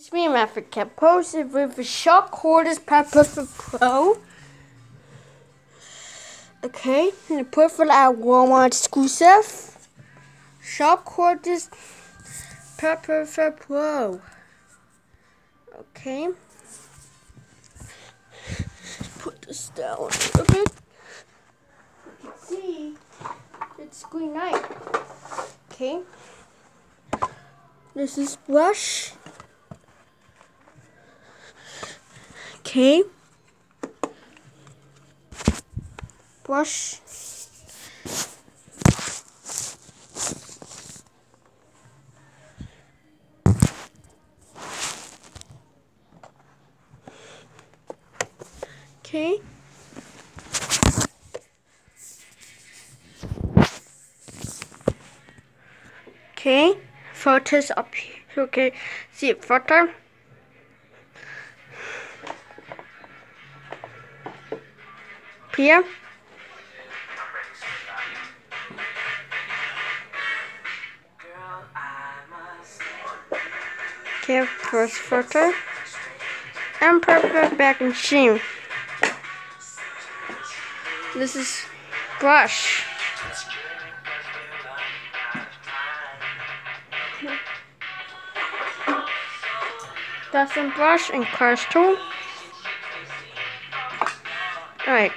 It's me, Africa. Posted with the Shark Hoarders Pepper Pro. Okay, and the purple at Walmart exclusive. Shark Hoarders Pepper Pro. Okay. Put this down a little bit. You can see it's green light. Okay. This is brush. Okay. Brush. Okay. Okay. Photos up here. Okay. See a photo. Here. Okay, first photo. And purple back and sheen. This is brush. That's some brush and cars too. Alright.